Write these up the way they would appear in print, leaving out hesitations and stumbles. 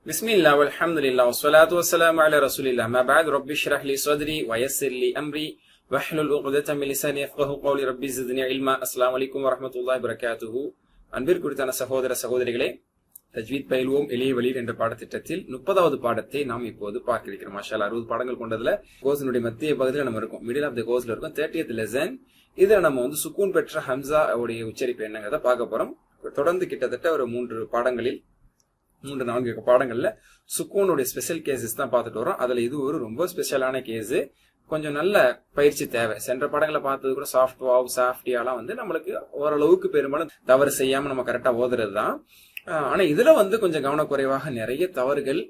பிஸ்மில்லா வல்ஹம்துலில்லா வஸ்ஸலாத்து வஸ்ஸலாமு அலா ரசூலில்லாஹ் மா பஅத் ரப்பி ஷ்ரஹ் லி ஸத்ரி வ யஸ்ஸிர் லி அம்ரி வஹ்லுல் உக்ததம் மின் லிசானி யஃப்கஹு கௌலி ரப்பி ஸித்னி இல்மா. அஸ்ஸலாமு அலைக்கும் வரஹ்மத்துல்லாஹி வபரகாத்துஹு. அன்பிற்குரித்தான சகோதர சகோதரிகளே, தஜ்வீத் பயில்வோம் எளிய வழியில் என்ற பாடத்திட்டத்தில் 30வது பாடத்தை நாம் இப்போது பார்க்க இருக்கிறோம். மாஷாஅல்லாஹ் 60 பாடங்கள் கொண்டதுல கோர்ஸினுடைய மத்திய பகுதியில் நம்ம இருக்கோம், மிடில் ஆஃப் த கோர்ஸ்ல இருக்கும். 30th lesson. இதுல நம்ம சுக்கூன் பெற்ற ஹம்சா உடைய உச்சரிப்பு என்னங்கிறத பார்க்க போறோம். தொடர்ந்து கிட்டத்தட்ட ஒரு 3-4 பாடங்கள்ல சுக்கூனுடைய ஸ்பெஷல் கேசஸ் தான் பார்த்துட்டு வரோம். அதுல இது ஒரு ரொம்ப ஸ்பெஷலான கேஸ். கொஞ்சம் நல்ல பயிற்சி தேவை. சென்ற பாடங்களை பார்த்தது கூட சாஃப்ட் வாவ் சாஃப்டியாலாம் நம்மளுக்கு ஓரளவுக்கு பெரும்பாலும் தவறு செய்யாம நம்ம கரெக்டா ஓதுறது தான். ஆனா இதுல கொஞ்சம் கவனக்குறைவாக நிறைய தவறுகள்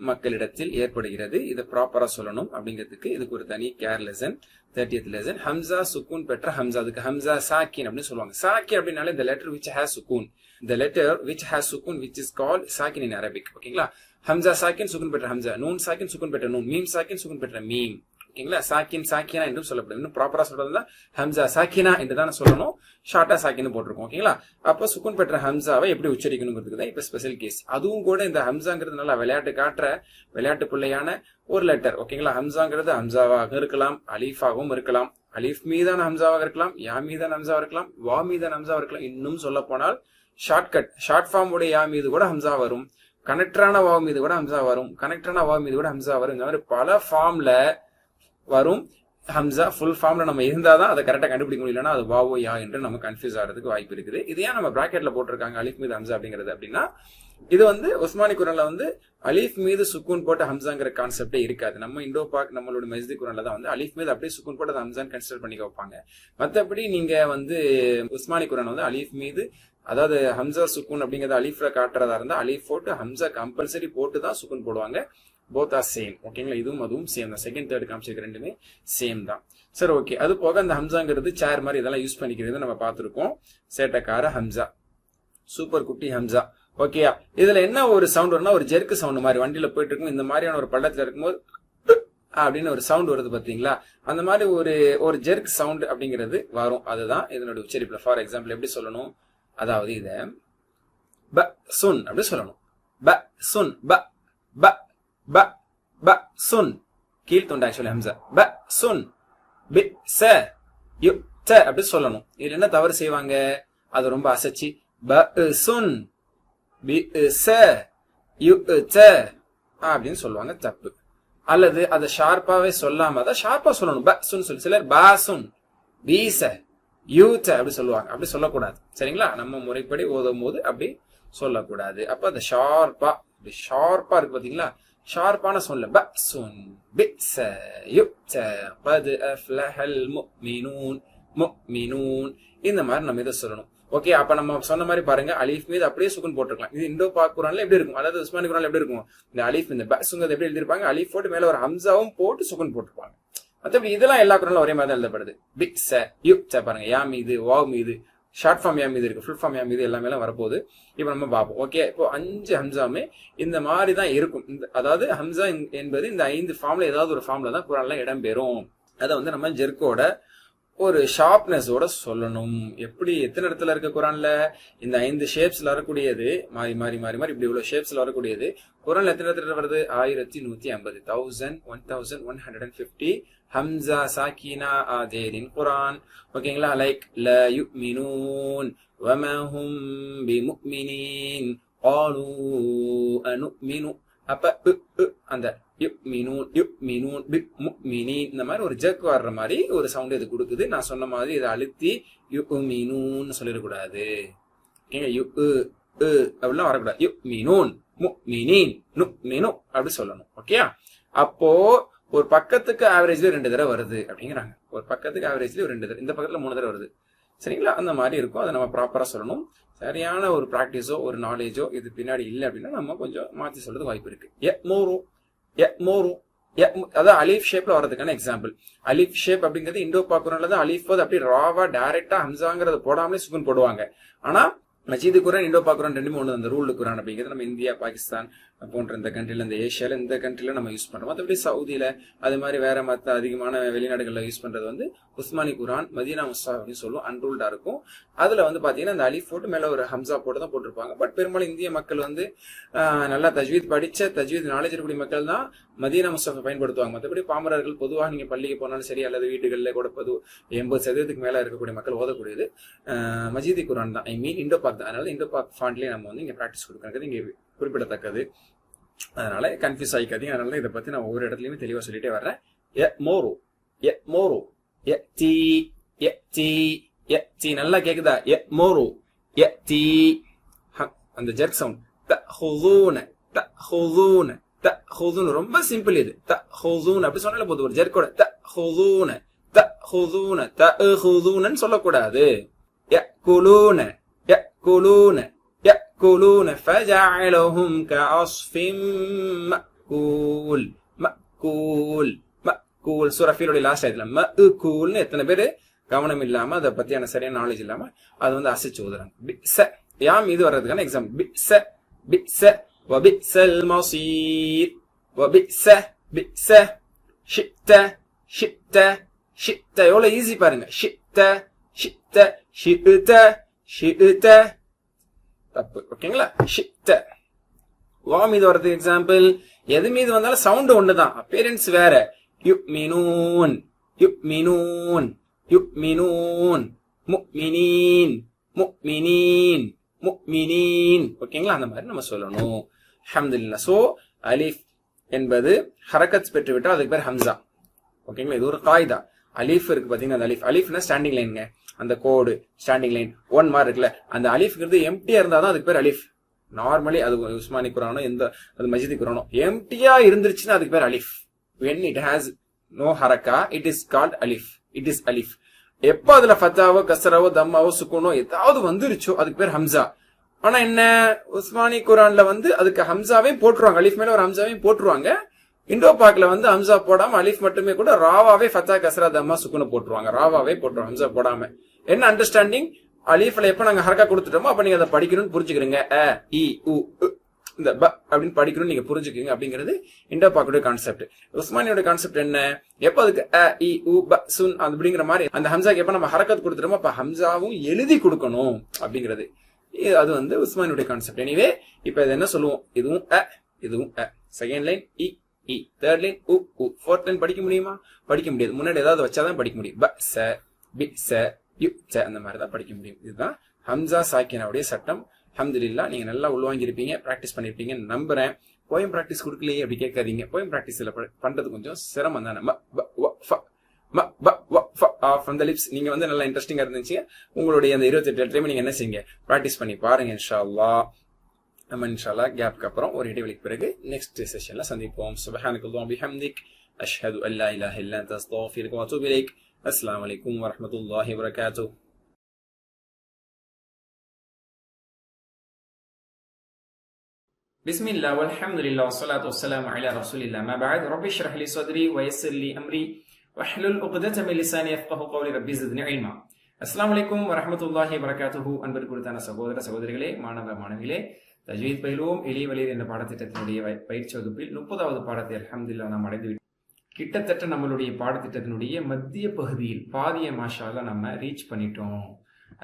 மக்களிடத்தில் ஏற்படுகிறது. இதை ப்ராப்பரா சொல்லணும் அப்படிங்கிறதுக்கு இதுக்கு ஒரு தனி கேர் லெசன். 30th lesson. ஹம்சா சுக்கூன் பெற்ற ஹம்சா, அதுக்கு ஹம்சா சாக்கின் அப்படின்னு சொல்லுவாங்க. சாக்கின் அப்படின்னாலே இந்த letter which has சுக்கூன், the letter which has சுக்கூன் which is called சாக்கின் in Arabic. ஓகேங்களா? ஹம்சா சாக்கின் சுக்கூன் பெற்ற ஹம்சா, நூன் சாக்கின் சுக்கூன் பெற்ற நூன், மீம் சாக்கின் சுக்கூன் பெற்ற மீம். ஓகேங்களா? சாக்கின் சாக்கினா என்றும் சொல்லப்படும். இன்னும் ப்ராப்பரா சொல்றதுல ஹம்சா சாக்கினா என்று தான் சொல்லணும். ஷார்ட்டா சாக்கின்னு போட்டிருக்கோம். ஓகேங்களா? அப்ப சுக்கூன் பெற்ற ஹம்சாவை எப்படி உச்சரிக்கணுங்கிறதுக்கு தான் இப்ப ஸ்பெஷல் கேஸ். அதுவும் கூட இந்த ஹம்சாங்கிறது நல்லா விளையாட்டு காட்டுற விளையாட்டு பிள்ளையான ஒரு லெட்டர். ஓகேங்களா? ஹம்சாங்கிறது ஹம்சாவாக இருக்கலாம், அலீஃபாகவும் இருக்கலாம், அலீஃப் மீதான ஹம்சாவாக இருக்கலாம், யா மீதான ஹம்சாவாக இருக்கலாம், வா மீதான ஹம்சாவாக இருக்கலாம். இன்னும் சொல்ல போனால் ஷார்ட் ஃபார்ம் உடைய யா மீது கூட ஹம்சா வரும், கனெக்டரான வாவ் மீது கூட ஹம்சா வரும், கனெக்டரான வாவ் மீது கூட ஹம்சா வரும். இந்த மாதிரி பல ஃபார்ம்ல வரும். ஹம்சா ஃபுல் ஃபார்ம்ல நம்ம இருந்தாதான் அதை கரெக்டா கண்டுபிடிக்க முடியலன்னா அது வாவோ யா என்று நம்ம கன்ஃபியூஸ் ஆகிறதுக்கு வாய்ப்பு இருக்குது. இது ஏன் நம்ம பிராக்கெட்ல போட்டிருக்காங்க அலீஃப் மீது ஹம்சா அப்படிங்கிறது அப்படின்னா, இது உஸ்மானி குரான்ல அலீஃப் மீது சுக்கூன் போட்ட ஹம்சாங்கிற கான்செப்டே இருக்காது. நம்ம இண்டோ பாக் நம்மளோட மஸ்ஜித் குரான்ல தான் அலீஃப் மீது அப்படியே சுக்கூன் போட்டு ஹம்சான் கன்சிடர் பண்ணி வைப்பாங்க. மற்றபடி நீங்க உஸ்மானி குரான் அலீஃப் மீது, அதாவது ஹம்சா சுக்கூன் அப்படிங்கறத அலீஃப்ல காட்டுறதா இருந்தா அலீஃப் போட்டு ஹம்சா கம்பல்சரி போட்டு தான் சுக்கூன் போடுவாங்க. Both are same. ஓகேங்களா? இதுவும் அதுவும் சேம் தான். செகண்ட் தேர்ட் காமிச்சிருக்க ரெண்டுமே சேம் தான். சரி, ஓகே. அது போக அந்த ஹம்சாங்கிறது சேர் மாதிரி இதெல்லாம் யூஸ் பண்ணிக்கிறது நம்ம பார்த்திருக்கோம். சேட்டக்கார ஹம்சா, சூப்பர் குட்டி ஹம்சா. ஓகேயா? இதுல என்ன ஒரு சவுண்ட் வரும்னா, ஒரு ஜெர்க்கு சவுண்ட் மாதிரி வண்டியில போயிட்டு இருக்கும், இந்த மாதிரியான ஒரு பள்ளத்துல இருக்கும்போது அப்படின்னு ஒரு சவுண்ட் வருது பாத்தீங்களா? அந்த மாதிரி ஒரு ஜெர்க் சவுண்ட் அப்படிங்கிறது வரும். அதுதான் இதனுடைய உச்சரிப்புல. ஃபார் எக்ஸாம்பிள் எப்படி சொல்லணும்? அதாவது இத ப சுன் அப்படி சொல்லணும். ப சுன், ப ப ப ப சுன். கீழ் தொண்டை ஆக்சுவலி ஹம்சா. ப சுன், பி ச யு த அப்படி சொல்லணும். இதுல என்ன தவறு செய்வாங்க? அது ரொம்ப அசைச்சு ப சுன் பி ச யு த அப்படின்னு சொல்லுவாங்க. தப்பு. அல்லது அதை ஷார்ப்பாவே சொல்லாம அதை ஷார்ப்பா சொல்லணும். ப சுன் சொல்லி சிலர் பா சுன் பி ச யூ த அப்படி சொல்லுவாங்க. அப்படி சொல்லக்கூடாது. சரிங்களா? நம்ம முறைப்படி ஓதும் போது அப்படி சொல்லக்கூடாது. அப்ப அந்த ஷார்ப்பா இருக்கு பாத்தீங்களா? ஷார்ப்பான சொல்ல ப சுன் பி ச யு த கத் அஃப்லஹல் முஃமினூன் முஃமினூன். இந்த மாதிரி நம்ம இதை சொல்லணும். ஓகே. அப்ப நம்ம சொன்ன மாதிரி பாருங்க, அலீஃப் மீது அப்படியே சுக்குன் போட்டுருக்கலாம். இது இண்டோ பாக் குரான்ல எப்படி இருக்கும், அதாவது உஸ்மானி குரான்ல எப்படி இருக்கும்? இந்த அலீஃப் இந்த ப சுங்கது எப்படி எழுதிருப்பாங்க? அலீஃப் போட்டு மேல ஒரு ஹம்சாவும் போட்டு சுக்குன் போட்டுருப்பாங்க. மற்றபடி இதெல்லாம் எல்லா குரான்ல ஒரே மாதிரி தான் எழுதப்படுது. பி ச யு த பாருங்க, யா மீது வாவ் மீது ஷார்ட் ஃபார்ம் யா மீது இருக்கு, ஃபுல் ஃபார்ம் யா மீது எல்லாமே வரப்போகுது. இப்ப நம்ம பார்ப்போம். ஓகே. இப்போ 5 ஹம்சாமே இந்த மாதிரி தான் இருக்கும். அதாவது ஹம்சா என்பது இந்த 5 ஃபார்ம்ல ஏதாவது ஒரு ஃபார்ம்ல தான் குரான்ல இடம்பெறும். அதை நம்ம ஜெர்க்கோட ஒரு ஷார்ப்னஸோட சொல்லணும். எப்படி எத்தனை இடத்துல இருக்க குரான்ல இந்த 5 ஷேப்ஸ்ல வரக்கூடியது மாறி மாறி மாறி மாறி இப்படி இவ்வளவு ஷேப்ஸ்ல வரக்கூடியது குரான்ல எத்தனை இடத்துல வருது? 1150 1150 ஹம்சா சாக்கினா ஆதேரின் குரான். ஓகேங்களா? லைக் ல யுமினூன் வமா ஹும் பிமுஃமினீன் காலூ அனுமினு. அப்ப அந்த யுமினூன் பிமுஃமினீன் இந்த மாதிரி ஒரு ஜர்க் வர்ற மாதிரி ஒரு சவுண்ட் இது கொடுக்குது. நான் சொன்ன மாதிரி இதை அழுத்தி யுமினூன் சொல்லிடக்கூடாது. ஓகேங்க? யு அப்படிலாம் வரக்கூடாது. யுமினூன் முஃமினீன் நுமினு அப்படி சொல்லணும். ஓகே. அப்போ ஒரு பக்கத்துக்கு ஆவரேஜ்ல 2 தடவை வருது அப்படிங்கிறாங்க. ஒரு பக்கத்துக்கு ஆவரேஜ்ல 2 தடவை, இந்த பக்கத்துல 3 தடவை வருது. சரிங்களா? அந்த மாதிரி இருக்கும். அதை நம்ம ப்ராப்பரா சொல்லணும். சரியான ஒரு பிராக்டிஸோ ஒரு நாலேஜோ இது பின்னாடி இல்லை அப்படின்னா நம்ம கொஞ்சம் மாத்தி சொல்றது வாய்ப்பு இருக்கு. அதாவது அலீஃப் ஷேப்ல வரதுக்கான எக்ஸாம்பிள். அலீஃப் ஷேப் அப்படிங்கிறது இண்டோ பாக் குரான்ல தான் அலீஃப் அப்படி ராவா டைரக்டா ஹம்சாங்கிறத போடாமலே சுக்குன் போடுவாங்க. ஆனா மஜீது குரான் இண்டோ பாக் குரான் ரெண்டுமே ஒண்ணு. அந்த ரூல்டு குரான் அப்படிங்கிறது நம்ம இந்தியா பாகிஸ்தான் போன்ற இந்த கண்ட்ரில, இந்த ஏஷியால இந்த கண்ட்ரில நம்ம யூஸ் பண்றோம். மற்றபடி சவுதியில அது மாதிரி வேற மற்ற அதிகமான வெளிநாடுகள்ல யூஸ் பண்றது வந்து உஸ்மானி குரான் மதீனா முஸ்ஹப் அப்படின்னு சொல்லுவோம், அன்ரூல்டா இருக்கும். அதுல வந்து பாத்தீங்கன்னா இந்த அலிஃப் போட்டு மேல ஒரு ஹம்சா போட்டு தான் போட்டிருப்பாங்க. பட் பெரும்பாலும் இந்திய மக்கள் வந்து நல்லா தஜ்வீத் படிச்ச தஜ்வீத் நாலேஜ் இருக்கக்கூடிய மக்கள் தான் மதீனா முஸ்ஹப் பயன்படுத்துவாங்க. மற்றபடி பாமரர்கள் பொதுவாக நீங்க பள்ளிக்கு போனாலும் சரி அல்லது வீடுகளில் கூட 80% மேல இருக்கக்கூடிய மக்கள் ஓதக்கூடியது மஜீதி குரான் தான், ஐ மீன் இண்டோ பாக் தான். அதனால இண்டோ பாக் ஃபாண்ட்லயே நம்ம வந்து இங்க பிராக்டிஸ் கொடுக்கறது இங்க குறிப்பிடத்தக்கது. அதனால கன்ஃபியூஸ் ஆகிக்காதீங்க. அதனால இதை பத்தி நான் ஒவ்வொரு இடத்துலயுமே தெளிவா சொல்லிட்டே வர்றேன். நல்லா கேக்குதா? அந்த ஜெர்க் சவுண்ட் ரொம்ப சிம்பிள். இது அப்படி சொன்னால போது ஒரு ஜெர்க்கோட சொல்லக்கூடாது. يأكلون فجعلهم كعصف مأكول. சூரா ஃபீலோட லாஸ்ட் ஆயத்துல மஅகூல்னு எத்தனை பேரு கவனம் இல்லாம அதை பத்தியான சரியான நாலேஜ் இல்லாம அது வந்து அசைச்சு ஓதுறாங்க. பிஸ யாம் இது வர்றதுக்கான எக்ஸாம். பிஸ வபிஸல் மஸீர் பிஸ ஷித்த எவ்வளவு ஈஸி பாருங்க. ஷித்த தப்பு. ஓகேங்களா? வா மீது வரதுக்கு எக்ஸாம்பிள். எது மீது வந்தாலும் சவுண்ட் ஒண்ணுதான், அப்பேரன்ஸ் வேற. யுக்மினூன் முக்மினீன் ஓகேங்களா? அந்த மாதிரி நம்ம சொல்லணும். அல்ஹம்துலில்லாஹ். சோ அலிஃப் என்பது ஹரக்கத் பெற்று விட்டா அதுக்கு பேர் ஹம்சா. ஓகேங்களா? இது ஒரு காய்தா. அலிஃப் இருக்கு பாத்தீங்கன்னா, அந்த அலிஃப்னா ஸ்டாண்டிங் லைனுங்க. அந்த கோடு ஸ்டாண்டிங் லைன் ஒன் மாதிரி இருக்குல்ல, அந்த அலிஃப்ங்கிறது எம்டியா இருந்தாதான் அதுக்கு பேர் அலிஃப். நார்மலி அது உஸ்மானி குரானோ அது மஜீதி குரானோ எம்டியா இருந்துருச்சுன்னா அதுக்கு பேர் அலிஃப். when it has no haraka it is called alif. எப்ப அதுல ஃபத்தாவோ கஸ்ராவோ தம்மாவோ சுக்கூனோ ஏதாவது வந்துருச்சோ அதுக்கு பேர் ஹம்சா. ஆனா என்ன, உஸ்மானி குரான்ல வந்து அதுக்கு ஹம்சாவே போட்டுருவாங்க, அலிஃப் மேல ஒரு ஹம்சாவே போட்டுருவாங்க. இண்டோ பாக்ல வந்து ஹம்சா போடாம அலிஃப் மட்டுமே கூட ராவாவே ஃபத்தா கஸ்ரா தம்மா சுக்குன போட்டுருவாங்க, ராவாவே போட்டுருவாங்க ஹம்சா போடாம. என்ன அண்டர்ஸ்டாண்டிங்? அலிஃப்ல எப்ப நாங்க ஹரக்கா கொடுத்துட்டோமோ அப்ப நீங்க அதை படிக்கணும்னு புரிஞ்சுக்கிறீங்க. இந்த ப அப்படின்னு படிக்கணும்னு நீங்க புரிஞ்சுக்கீங்க அப்படிங்கிறது இண்டோ பாக்குடைய கான்செப்ட். உஸ்மானியோட கான்செப்ட் என்ன? எப்ப அதுக்கு அப்படிங்கிற மாதிரி அந்த ஹம்சாக்கு எப்ப நம்ம ஹரக்கத் கொடுத்துட்டோமோ அப்ப ஹம்சாவும் எழுதி கொடுக்கணும் அப்படிங்கிறது. அது வந்து உஸ்மானியோட கான்செப்ட். எனிவே இப்ப இது என்ன சொல்லுவோம்? இதுவும் second line third line fourth line படிக்க முடியுமா? படிக்க முடியாது. முன்னாடி ஏதாவது வச்சாதான் படிக்க முடியும். அந்த மாதிரிதான் படிக்க முடியும். இதுதான் ஹம்சா சாக்கினாவுடைய சட்டம். அல்ஹம்துலில்லாஹ் நீங்க நல்லா உள்வாங்கி இருப்பீங்க, பிராக்டிஸ் பண்ணிருப்பீங்க நம்புறேன். போயம் பிராக்டிஸ் கொடுக்கலையே அப்படி கேட்காதீங்க. போயம் பிராக்டிஸ் பண்றது கொஞ்சம் சிரமம் தானே. ஃப்ரம் த லிப்ஸ் நீங்க வந்து நல்லா இன்ட்ரெஸ்டிங்கா இருந்துச்சு. உங்களுடைய அந்த 28 டைம் நீங்க என்ன செய்யுங்க, பிராக்டிஸ் பண்ணி பாருங்க. இன்ஷாஅல்லாஹ் நம்ம இன்ஷாஅல்லாஹ் கேப்க்கு அப்புறம் ஒரு இடைவெளிக்கு பிறகு நெக்ஸ்ட் செஷன்ல சந்திப்போம். சுப்ஹானக்கல்லாஹு பிஹம்திக் அஷ்ஹது அல்லா இலாஹ இல்லா அன்த அஸ்தக்ஃபிருக வ அத்தூபு இலைக். அஸ்ஸலாமு அலைக்கும் வரஹ்மத்துல்லாஹி வ பரகாத்துஹு. பிஸ்மில்லாஹ் வல்ஹம்துலில்லாஹ் வஸ்ஸலாத்து வஸ்ஸலாமு அலா ரசூலில்லாஹ். மா பஅத். ரப்பி ஷ்ரஹ் லி ஸத்ரி வ யஸ்ஸிர் லி அம்ரி வஹ்லுல் உக்தத மின் லிசானி யஃப்கஹு கௌலி. ரப்பி ஸித்னி இல்மா. அஸ்ஸலாமு அலைக்கும் வரஹ்மத்துல்லாஹி வ பரகாத்துஹு. அன்பிற்குரிய சகோதர சகோதரிகளே, மாணவ மாணவிகளே, தஜ்வீத் பயிலுவோம் எளிய வழியில் என்ற பாடத்திட்டத்தினுடைய பயிற்சி வகுப்பில் 30வது பாடத்தை அல்ஹம்துலில்லாஹ் நாம் அடைந்து விட்டோம். கிட்டத்தட்ட நம்மளுடைய பாடத்திட்டத்தினுடைய மத்திய பகுதியில் பாதிய மாஷா அல்லாஹ் நம்ம ரீச் பண்ணிட்டோம்.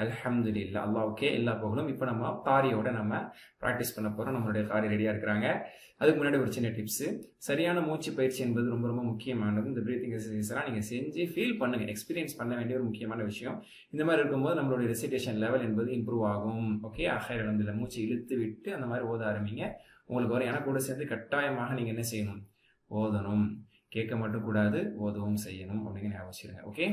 அல்ஹம்துலில்லாஹ். அல்லாஹ்வுக்கே எல்லா புகழும். இப்போ நம்ம காரியோட நம்ம பிராக்டிஸ் பண்ண போறோம். நம்மளுடைய காரி ரெடியா இருக்கிறாங்க. அதுக்கு முன்னாடி ஒரு சின்ன டிப்ஸ். சரியான மூச்சு பயிற்சி என்பது ரொம்ப ரொம்ப முக்கியமானது. இந்த பிரீத்திங் எக்ஸசைஸ் எல்லாம் நீங்க செஞ்சு ஃபீல் பண்ணுங்க, எக்ஸ்பீரியன்ஸ் பண்ண வேண்டிய ஒரு முக்கியமான விஷயம். இந்த மாதிரி இருக்கும்போது நம்மளுடைய ரெசிடேஷன் லெவல் என்பது இம்ப்ரூவ் ஆகும். ஓகே, ஆஹிர் வந்து மூச்சு இழுத்து விட்டு அந்த மாதிரி ஓத ஆரம்பிங்க. உங்களுக்கு வரும். எனக்கு கூட சேர்ந்து கட்டாயமாக நீங்க என்ன செய்யணும்? ஓதணும். கேட்க மட்டும் கூடாது, ஓதவும் செய்யணும் அப்படிங்கிற ஞாபகம். ஓகே.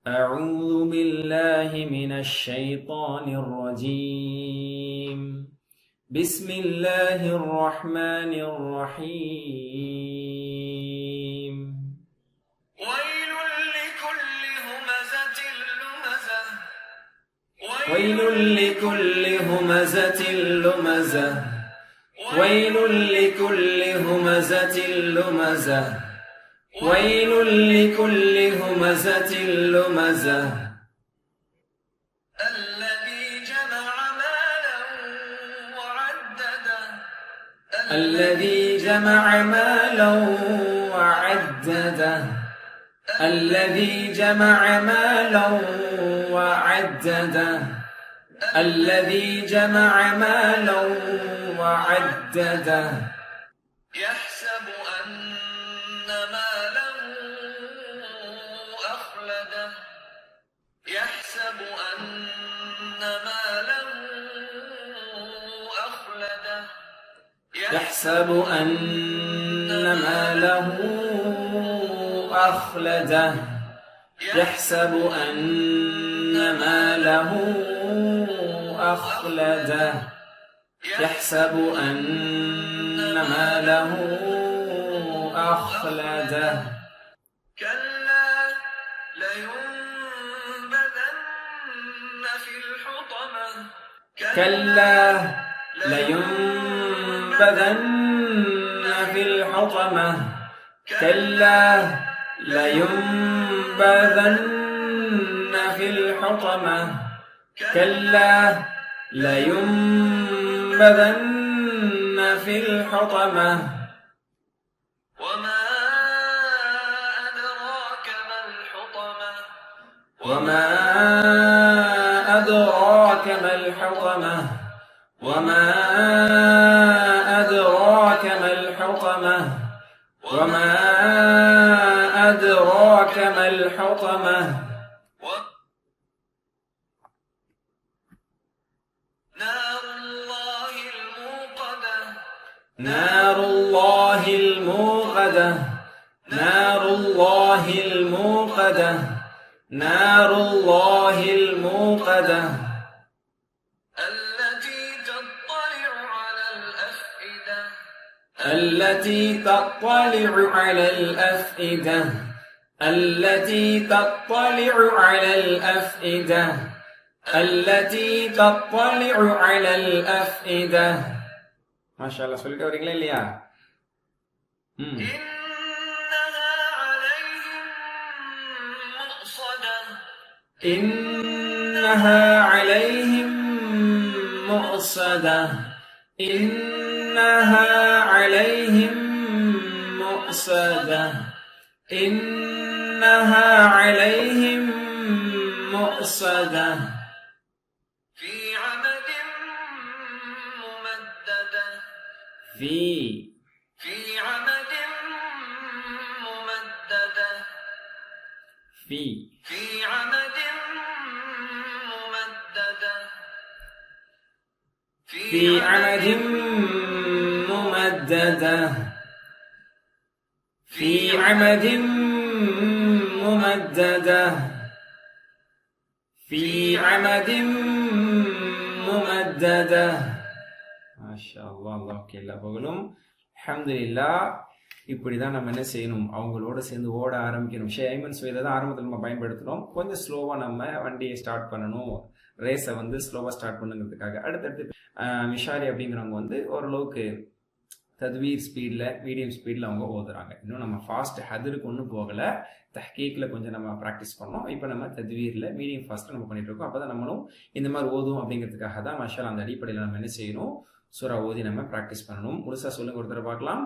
أعوذ بالله من الشيطان الرجيم. بسم الله الرحمن الرحيم. ويل لكل همزة لمزة. ويل لكل همزة لمزة. ويل لكل همزة لمزة. ويل لكل همزة لمزة. الذي جمع مالا وعدده. الذي جمع مالا وعدده الذي جمع مالا وعدده الذي جمع مالا وعدده يحسب أن ماله أخلده يحسب أن ماله أخلده يحسب أن ماله أخلده يحسب أن ماله أخلده يحسب أن ماله أخلده كلا لينبذن في الحطمة كلا لينبذن في الحطمة كلا لينبذن في الحطمة كلا لينبذن في الحطمة وما أدراك ما الحطمة وما أدراك ما الحطمة وما أدراك ما الحطمة وما أدراك ما الحطمة نار الله الموقدة نار الله الموقدة نار الله الموقدة التي تطلع على الأفئدة التي تطلع على الأفئدة التي تطلع على الأفئدة ما شاء الله சொல்லிட்டு வரீங்களா இல்லையா إنها عليهم مؤصدة إنها عليهم مؤصدة إنها عليهم مؤصدة في عمد ممددة في عمد ممددة في عمد ممددة في عمد ممددة في عمد ممددة في عمد ممددة ما شاء الله الله எல்லா புகழும் அல்ஹம்துலில்லாஹ். இப்படிதான் நம்ம என்ன செய்யணும், அவங்களோட சேர்ந்து ஓட ஆரம்பிக்கணும். ஷேமன் இதை தான் ஆரம்பத்தில் நம்ம பயன்படுத்தணும். கொஞ்சம் ஸ்லோவா நம்ம வண்டியை ஸ்டார்ட் பண்ணணும், ரேஸை வந்து ஸ்லோவா ஸ்டார்ட் பண்ணுங்கிறதுக்காக. அடுத்தடுத்து மிஷாரி அப்படிங்கிறவங்க வந்து ஓரளவுக்கு தத்வீர் ஸ்பீடில் மீடியம் ஸ்பீடில் அவங்க ஓதுறாங்க. இன்னும் நம்ம ஃபாஸ்ட் ஹதருக்கு ஒன்றும் போகலை, தஹ்கீக்கில் கொஞ்சம் நம்ம ப்ராக்டிஸ் பண்ணோம். இப்போ நம்ம தத்வீரில் மீடியம் ஃபாஸ்ட்டில் நம்ம பண்ணிட்டு இருக்கோம். அப்போ தான் நம்மளும் இந்த மாதிரி ஓதும் அப்படிங்கிறதுக்காக தான் மாஷா அந்த அடிப்படையில் நம்ம என்ன செய்யணும், சூரா ஓதி நம்ம ப்ராக்டிஸ் பண்ணணும். முழுசா சொல்லுங்க, ஒருத்தர் பார்க்கலாம்.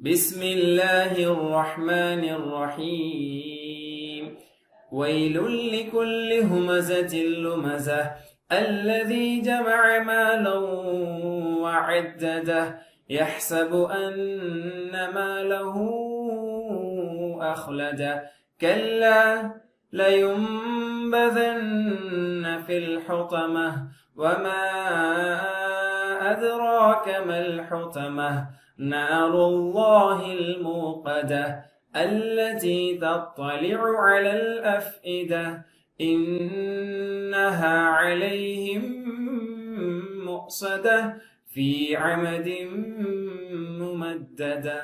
பிஸ்மில்லாஹிர் ரஹ்மானிர் ரஹீம். வைலுல் லிகுல்லி ஹுமஸத்தில் லுமஸஹ் الذي جمع مالا وعدده يحسب أن ماله أخلده كلا لينبذن في الحطمة وما أدراك ما الحطمة نار الله الموقدة التي تطلع على الأفئدة إنها عليهم مؤصدة في عمد ممددة.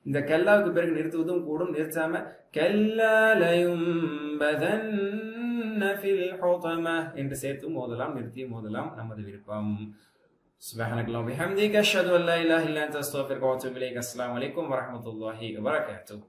இந்த கல்லாவுக்கு பிறகு நிறுத்துவதும் கூடும், நிறுத்தாம கல்லா லயும்பதன்ன ஃபில் ஹுதம என்று சேர்த்து மோதலாம், நிறுத்தி மோதலாம், நமது விருப்பம். சுப்ஹானக்கல்லாஹு வபிஹம்திக அஷ்ஹது அல்லா இலாஹா இல்லா அன்த அஸ்தக்ஃபிருக வ அத்தூபு இலைக். அஸ்ஸலாமு அலைக்கும் வரஹ்மத்துல்லாஹி வபரகாத்துஹு.